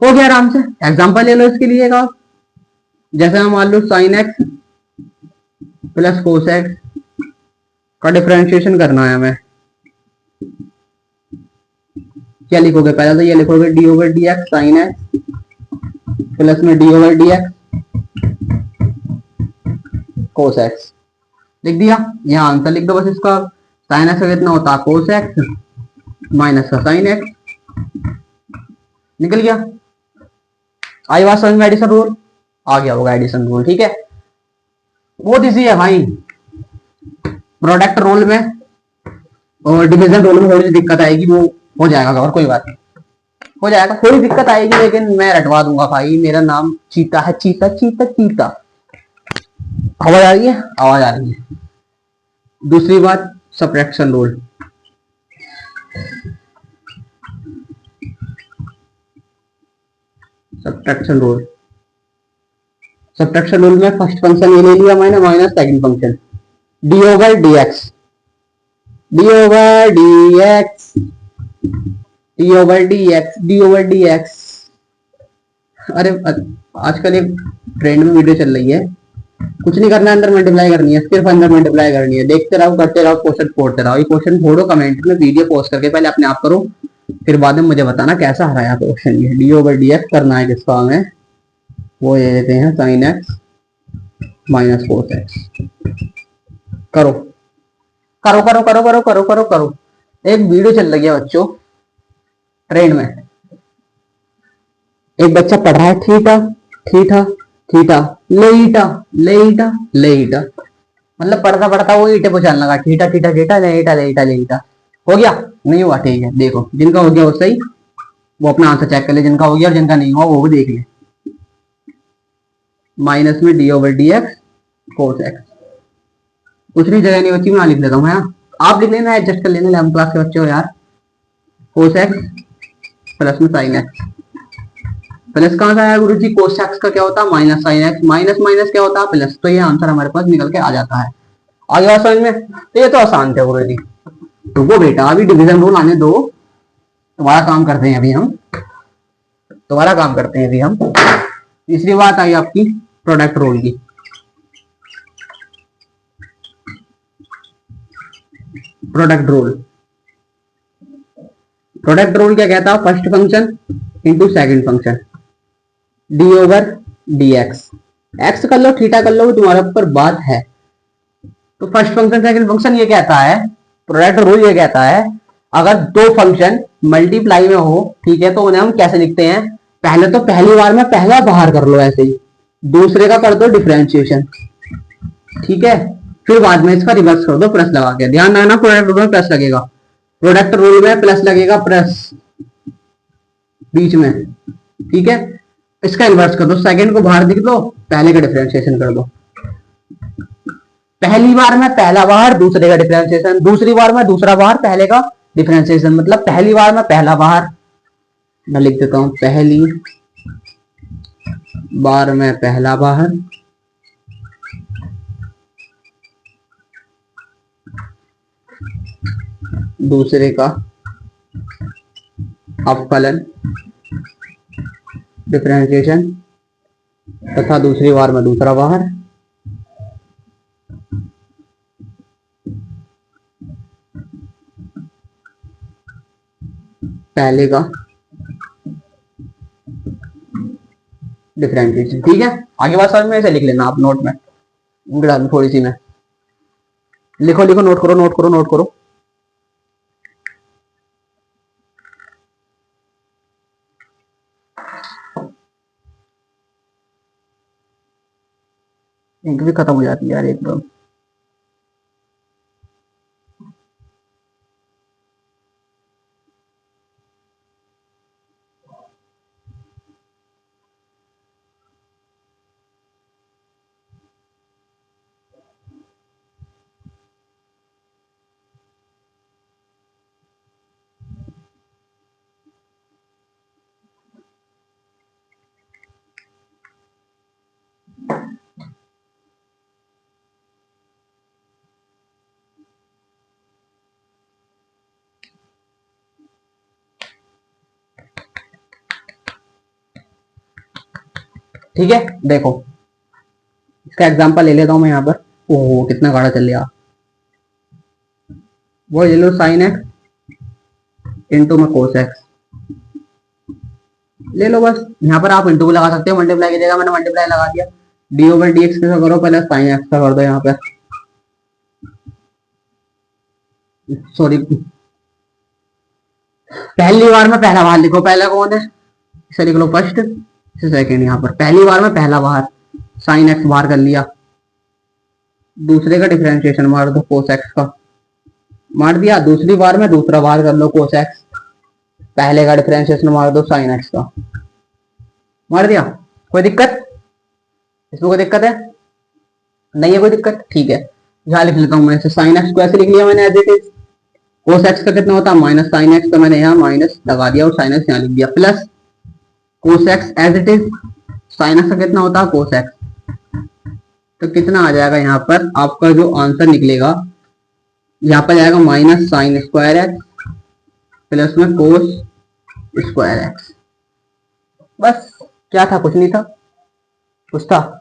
हो गया आराम से। एग्जांपल ले लो इसके लिए का, जैसे हम मान लो sine x plus cos x का डिफरेंशिएशन करना है हमें, क्या लिखोगे? पहले तो ये लिखोगे d over d x sine x plus में d over d x cos x. लिख दिया। यहाँ आंसर लिख दो बस इसका। साइन एक्स का कितना होता है? कोस एक्स माइनस का साइन एक्स। निकल गया। आई बात समझ में? एडिशन रूल आ गया होगा, एडिशन रूल। ठीक है, बहुत इजी है भाई। प्रोडक्ट रूल में और डिवीजन रूल में थोड़ी सी दिक्कत आएगी, वो हो जाएगा और कोई बात नहीं, हो जाएगा। थोड़ी दिक्कत आएगी लेकिन मैं रटवा दूंगा भाई। मेरा नाम चीता है, चीता चीता चीता। आवाज आ रही है? आवाज आ रही है। दूसरी बात, subtraction rule. Subtraction rule, subtraction rule में फर्स्ट फंक्शन ये ले लिया मैंने minus second function D over d x, d over d x, d over d x, d over d x. अरे आजकल एक ट्रेंड में वीडियो चल रही है, कुछ नहीं करना, अंदर मल्टीप्लाई करनी है, सिर्फ अंदर मल्टीप्लाई करनी है। देखते रहो, करते रहो, क्वेश्चन फोड़ते रहो। ये क्वेश्चन फोड़ो कमेंट में, वीडियो पोस्ट करके पहले अपने आप करो, फिर बाद में मुझे बताना कैसा हराया क्वेश्चन। ये डी ओवर डी एक्स करना है किसका हमें? वो ये देते हैं sine x minus cos x. करो करो करो करो करो करो करो करो। एक वीडियो चल रही है बच्चों ट्रेंड में, एक बच्चा पढ़ रहा है थीटा थीटा थीटा लेटा लेटा लेटा, मतलब पढ़ता पढ़ता वो ईटे पुछाने लगा थीटा थीटा थीटा लेटा लेटा लेटा। हो गया? नहीं हुआ? ठीक है, देखो जिनका हो गया वो सही, वो अपना आंसर चेक कर ले। जिनका हो गया और जिनका नहीं हुआ वो भी देख ले। माइनस में d over d x cos x. कुछ नहीं, जगह नहीं बच्ची, मैं लिख लेता हूँ। आप लिख लेना, एडजस्ट कर लेना, 11th क्लास के बच्चे हो यार। कोस एक्स प्लस में साइन एक्स। प्लस कहां से आया गुरु जी? कोस एक्स का क्या होता है? Minus sine x. Minus minus क्या होता है? प्लस। तो ये आंसर हमारे पास निकल के आ जाता है। आ गया समझ में? तो ये तो आसान थे गुरु जी। तो वो बेटा अभी डिवीजन रूल आने दो, तुम्हारा काम करते हैं अभी हम, तुम्हारा काम करते हैं अभी हम। तीसरी बात आई आपकी प्रोडक्ट रूल की। प्रोडक्ट रूल, प्रोडक्ट रूल क्या कहता है? First function into second function D over d x. X कर लो, थीटा कर लो, वो तुम्हारे ऊपर बात है। तो फर्स्ट फंक्शन सेकंड फंक्शन ये कहता है, प्रोडक्ट रूल ये कहता है, अगर दो फंक्शन मल्टीप्लाई में हो, ठीक है, तो उन्हें हम कैसे लिखते हैं? पहले तो पहली बार में पहला बाहर कर लो ऐसे ही, दूसरे का कर दो डिफरेंशिएशन, ठीक है, फिर बाद में इसका रिवर्स कर दो प्लस लगा के। ध्यान रखना प्रोडक्ट रूल में प्लस लगेगा, प्रोडक्ट रूल में प्लस लगेगा, प्लस बीच में, ठीक है। इसका इन्वर्स कर दो, सेकंड को बाहर दिख दो, पहले का डिफरेंशिएशन कर दो। पहली बार में पहला बाहर, दूसरे का डिफरेंशिएशन, दूसरी बार में दूसरा बाहर, पहले का डिफरेंशिएशन। मतलब पहली बार में पहला बाहर, मैं लिख देता हूं पहली बार में पहला बाहर, दूसरे का अवकलन डिफरेंशिएशन, तथा दूसरी बार में दूसरा बाहर, पहले का डिफरेंशिएशन। ठीक है, आगे बात समझ में? ऐसे लिख लेना आप नोट में, थोड़ी सी में लिखो लिखो, नोट करो नोट करो नोट करो। इंक भी खत्म हो जाती है यार एकदम। ठीक है, देखो इसका एग्जांपल ले लेता हूं मैं यहाँ पर। ओह कितना गाढ़ा चल गया। वो ले लो साइन एक्स इंटू में कोस एक्स, ले लो बस। यहाँ पर आप इंटू लगा सकते हो, मल्टीप्लाई की जगह मैंने मल्टीप्लाई लगा दिया। डी ओवर डी एक्स कैसा करो, पहले साइन एक्स का कर दो यहाँ पे, सॉरी पहली बार में पहला बाहर लिखो, पहला कौन है इसे लिख लो फर्स्ट, इसे सेकंड। यहाँ पर पहली बार में पहला बाहर साइन एक्स बाहर कर लिया, दूसरे का डिफरेंशिएशन मार दो कोस एक्स का, मार दिया। दूसरी बार में दूसरा बाहर कर लो कोस एक्स, पहले का डिफरेंशिएशन मार दो साइन एक्स का, मार दिया। कोई दिक्कत इसमें, कोई दिक्कत है नहीं है, कोई दिक्कत, ठीक है। यहाँ लिख लेता हूँ मैं इसे, साइन एक्स को ऐसे लिख लिया मैंने as it is. Cos x का कितना होता है माइनस साइन एक्स, तो मैंने यहाँ माइनस लगा दिया और साइन एक्स यहाँ लिख दिया, plus cos x as it is. Sine x का कितना होता है कोस एक्स, तो कितना आ जाएगा यहाँ पर आपका जो आंसर निकलेगा, यहाँ पर जाएगा minus sign square x plus में कोस स्क्वायर एक्स। बस क्या था, कुछ नहीं था, कुछ था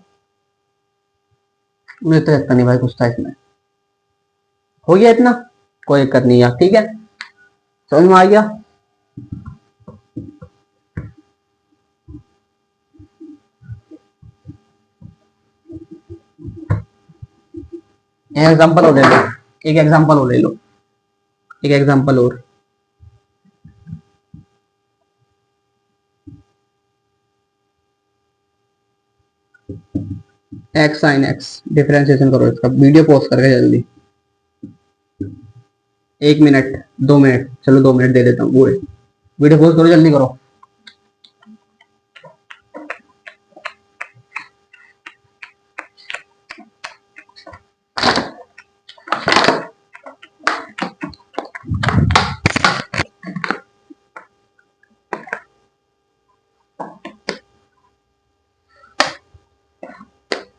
मुझे तो लगता नहीं भाई कुछ था इसमें। हो गया इतना, कोई दिक्कत नहीं है, ठीक है, समझ में आ गया। एग्जांपल और ले लो, एक एग्जांपल और ले लो, एक एग्जांपल और। एक्स साइन एक्स डिफरेंशिएशन करो इसका, वीडियो पॉज करके जल्दी, 1 मिनट 2 मिनट, चलो 2 मिनट दे देता हूँ पूरे, वीडियो पॉज करो जल्दी करो।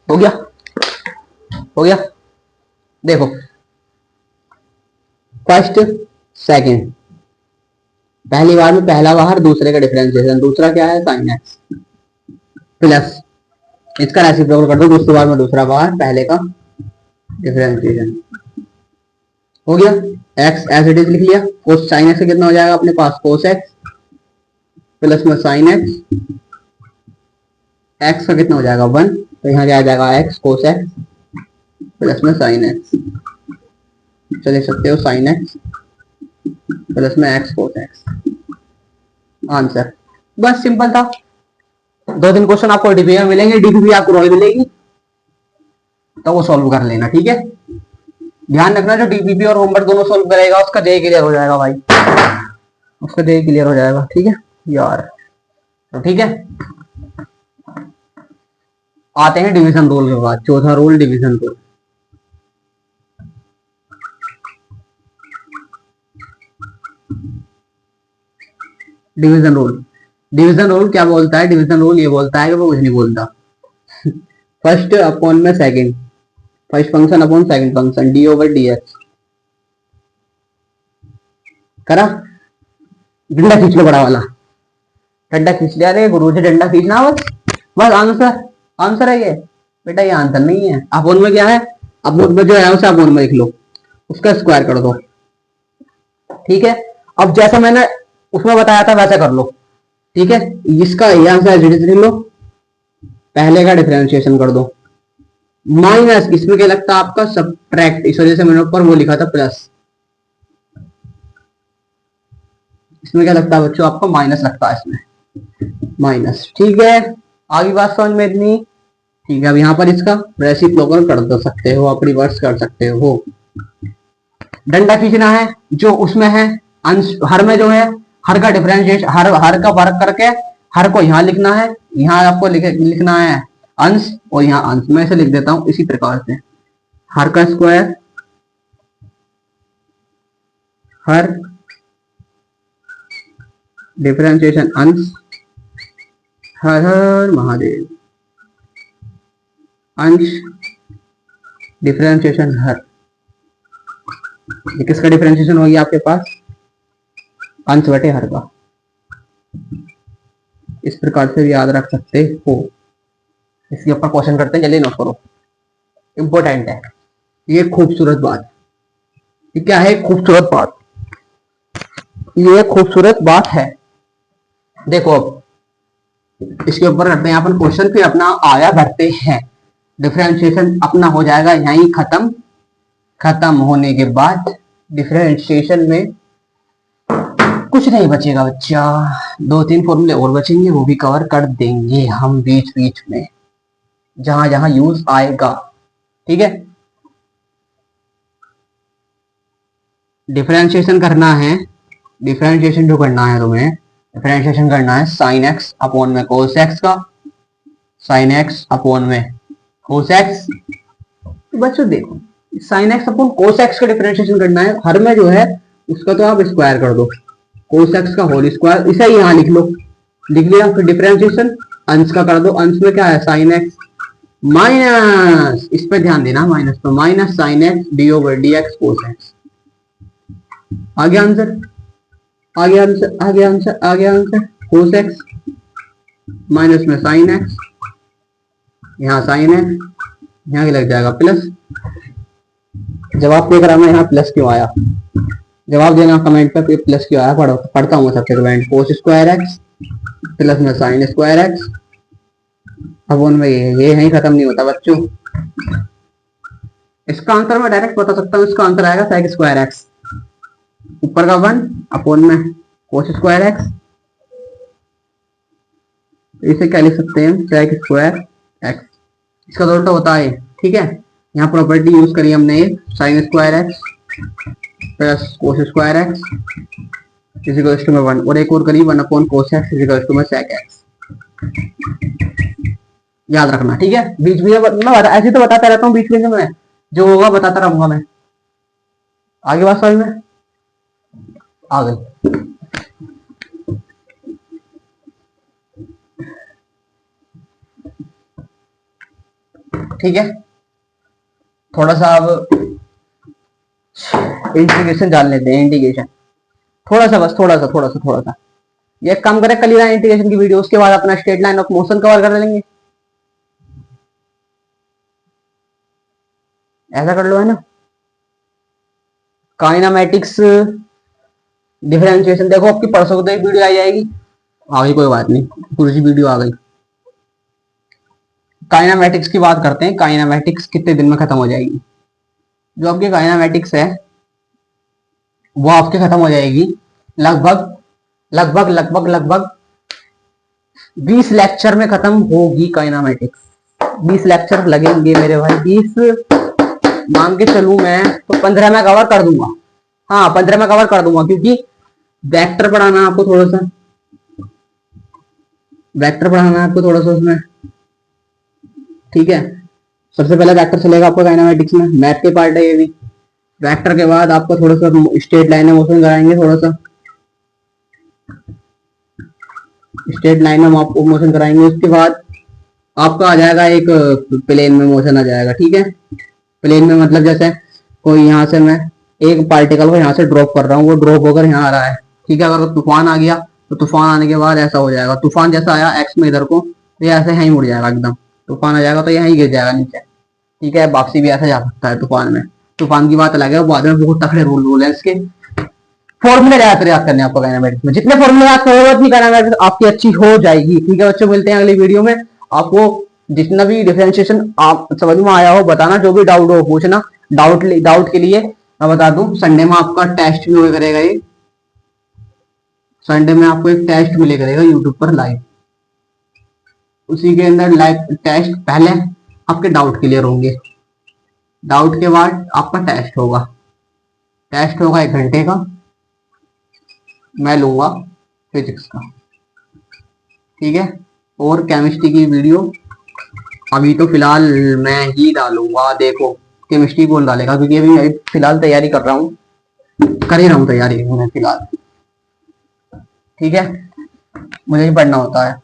हो गया, हो गया, देखो फर्स्ट सेकंड, पहली बार में पहला बाहर दूसरे का डिफरेंशिएशन, दूसरा क्या है साइन एक्स, प्लस इसका रेसिप्रोकल कर दो, दूसरी बार में दूसरा बाहर पहले का डिफरेंशिएशन। हो गया, एक्स एज इट इज लिख लिया। कोस साइन एक्स कितना हो जाएगा अपने पास, कोस एक्स प्लस में साइन एक्स, एक्स का कितना हो जाएगा 1, तो यहाँ क्या आ जाएगा एक्स कोस एक्स प्लस में साइन एक्स, चले सकते हो साइन एक्स प्लस में एक्स कोस एक्स, आंसर। बस सिंपल था। 2-3 क्वेश्चन आपको डीपी में मिलेंगे, डीपी आपको रोल मिलेगी तो वो सॉल्व कर लेना, ठीक है। ध्यान रखना जो डीपीपी और होमवर्क दोनों सॉल्व करेगा उसका जे क्लियर हो जाएगा भाई, उसका जे क्लियर हो जाएगा, ठीक है यार। तो ठीक है, आते हैं डिवीजन रूल के बाद, चौथा rule division rule. Division rule, division rule क्या बोलता है, डिवीजन रूल ये बोलता है कि वो कुछ नहीं बोलता। फर्स्ट अपॉन में second, first function upon second function, D over d x करा, डंडा खींच लो बड़ा वाला, डंडा खींच लिया, रे गुरु से डंडा खींचना बस, बस आंसर, आंसर है ये बेटा, ये आंसर नहीं है। अपोन में क्या है, अपोन में जो है उसे अपोन में लिख लो, उसका स्क्वायर कर दो, ठीक है। अब जैसा मैंने उसमें बताया था वैसा कर लो, ठीक है। इसका ये आंसर लिख लो, पहले का डिफरेंशिएशन कर दो, माइनस इसमें क्या लगता है आपका सब्ट्रैक्ट, इस वजह से मैंने ऊपर वो लिखा था प्लस, इसमें क्या लगता है बच्चों आपको माइनस लगता है इसमें, माइनस, ठीक है। आगे बात समझ में इतनी, ठीक है। अब यहाँ पर इसका रेसिप्रोकल कर दो सकते हो, आप रिवर्स कर सकते हो। डंडा खींचना है जो उसमें है अंश, हर में जो है हर का डिफरेंशिएशन, हर का वर्ग करके हर को यहाँ लिखना है, यहाँ आपको लिखना है अंश और यहाँ अंश, मैं इसे लिख देता हूं इसी प्रकार से, हर का स्क्वायर, हर डिफरेंशिएशन अंश, हर हर महादेव, अंश डिफरेंशिएशन हर, ये किसका डिफरेंशिएशन हो गया आपके पास, अंश बटे हर का। इस प्रकार से भी याद रख सकते हो। इसके ऊपर क्वेश्चन करते हैं, जल्दी नोट करो, इंपॉर्टेंट है ये, खूबसूरत बात, ये क्या है, खूबसूरत बात, ये खूबसूरत बात है। देखो अब इसके ऊपर करते हैं अपन क्वेश्चन, फिर अपना आया भरते हैं। डिफरेंशिएशन अपना हो जाएगा यहीं खत्म। खत्म होने के बाद डिफरेंशिएशन में कुछ नहीं बचेगा बच्चा, 2-3 फॉर्मूले और बचेंगे, वो भी कवर कर देंगे हम बीच बीच में जहां जहां यूज आएगा। ठीक है, डिफरेंशिएशन करना है। डिफरेंशिएशन जो करना है तुम्हें, डिफरेंशिएशन करना है साइन एक्स अपॉन में कोस एक्स का, साइन एक्स अपॉन में कोस एक्स। तो बच्चों देखो, sine x upon cos x का डिफरेंशिएशन करना है, हर में जो है उसका तो आप स्क्वायर कर दो, कोस एक्स का होल स्क्वायर, इसे यहां लिख लो, लिख लिया। फिर डिफरेंशिएशन अंश का कर दो, अंश में क्या है साइन एक्स माइनस, इस पे ध्यान देना, माइनस पे, minus sine x d over d x cos x. आ गया आंसर, आ गया आंसर, आ गया आंसर, आ गया आंसर। कोस एक्स माइनस में साइन एक्स, यहाँ साइन एक्स, यहाँ लग जाएगा प्लस। जवाब देख रहा मैं यहाँ प्लस क्यों आया, जवाब देना कमेंट पे प्लस क्यों आया, पढ़ता हूँ सबसे कमेंट। कोस स्क्वायर एक्स प्लस में साइन स्क्वायर एक्स, अब उनमें ये यहीं खत्म नहीं होता बच्चों। इसका आंसर मैं डायरेक्ट बता सकता हूँ, इसका आंसर आएगा सेक स्क्वायर एक्स, ऊपर का 1 अपॉन में कोस स्क्वायर एक्स, इसे क्या लिख सकते हैं सेक स्क्वायर एक्स, इसका तो उल्टा होता है। ठीक है, यहाँ प्रॉपर्टी यूज करी हमने, sine square x plus cos square x equals to में 1, और एक और करी 1 upon cos x equals to में सेक एक्स। याद रखना, ठीक है। बीच में मैं ऐसे तो बताता रहता हूँ, बीच में मैं जो होगा बताता रहूंगा मैं। आगे बात समझ में आ गई। ठीक है, थोड़ा सा अब इंटीग्रेशन जान लेते हैं। इंटीग्रेशन थोड़ा सा, बस थोड़ा सा थोड़ा सा थोड़ा सा। ये काम करें कल ही इंटीग्रेशन की वीडियो, उसके बाद अपना straight line of motion cover कर लेंगे। ऐसा कर लो, है ना। काइनामेटिक्स डिफरेंशिएशन देखो, आपकी परसों को तो एक वीडियो आ जाएगी, आ गई कोई बात नहीं, पूरी वीडियो आ गई। काइनामेटिक्स की बात करते हैं, काइनामेटिक्स कितने दिन में खत्म हो जाएगी। जो आपकी काइनामेटिक्स है वो आपके खत्म हो जाएगी लगभग लगभग लगभग लगभग 20 लेक्चर में खत्म होगी काइनामेटिक्स। 20 लेक्चर लगेंगे मेरे भाई, 20 मान के चलूं मैं तो 15 में कवर कर दूंगा। हाँ 15 में कवर कर दूंगा, क्योंकि वेक्टर पढ़ाना आपको थोड़ा सा, वेक्टर पढ़ाना आपको थोड़ा सा उसमें। ठीक है, सबसे पहले वेक्टर चलेगा आपको काइनामेटिक्स में, मैथ के पार्ट है ये भी। वेक्टर के बाद आपको थोड़ा सा स्ट्रेट लाइन में मोशन कराएंगे, थोड़ा सा स्ट्रेट लाइन में आपको मोशन कराएंगे। उसके बाद आपका आ जाएगा एक प्लेन में मोशन आ जाएगा। ठीक है, प्लेन में मतलब जैसे कोई यहाँ से मैं एक पार्टिकल को यहाँ से ड्रॉप कर रहा हूँ, वो ड्रॉप होकर यहाँ आ रहा है। ठीक है, अगर तूफान आ गया तो तूफान आने के बाद ऐसा हो जाएगा, तूफान जैसा आया एक्स में इधर को, तो ये ऐसे यहीं मुड़ जाएगा एकदम, तूफान आ जाएगा तो यहीं गिर जाएगा नीचे। ठीक है, वापसी भी ऐसा जा सकता है तूफान में। तूफान की बात अलग है, बाद में बहुत तकड़े रूल है इसके। फॉर्मूले याद करने आपको काइनेमेटिक्स में, जितने फॉर्मूले याद करोगे उतनी काइनेमेटिक्स आपकी अच्छी हो जाएगी। ठीक है बच्चों, मिलते हैं अगली वीडियो में। आपको जितना भी डिफरेंशिएशन आप समझ में आया हो बताना, जो भी डाउट हो पूछना। डाउट के लिए मैं बता दूं, संडे में आपका टेस्ट भी हुआ करेगा, ये संडे में आपको एक टेस्ट मिले करेगा यूट्यूब पर लाइव। उसी के अंदर लाइव टेस्ट, पहले आपके डाउट क्लियर होंगे, डाउट के बाद आपका टेस्ट होगा। टेस्ट होगा 1 घंटे का, मैं लूंगा फिजिक्स का। ठीक है, और केमिस्ट्री की वीडियो अभी तो फिलहाल मैं ही डालूंगा, देखो केमिस्ट्री कौन डालेगा, क्योंकि अभी फिलहाल तैयारी कर रहा हूँ, कर ही रहा हूँ तैयारी मैं फिलहाल। ठीक है, मुझे ही पढ़ना होता है।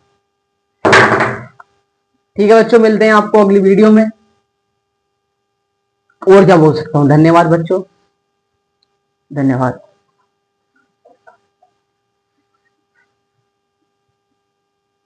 ठीक है बच्चों, मिलते हैं आपको अगली वीडियो में। और क्या बोल सकता हूँ, धन्यवाद बच्चों, धन्यवाद।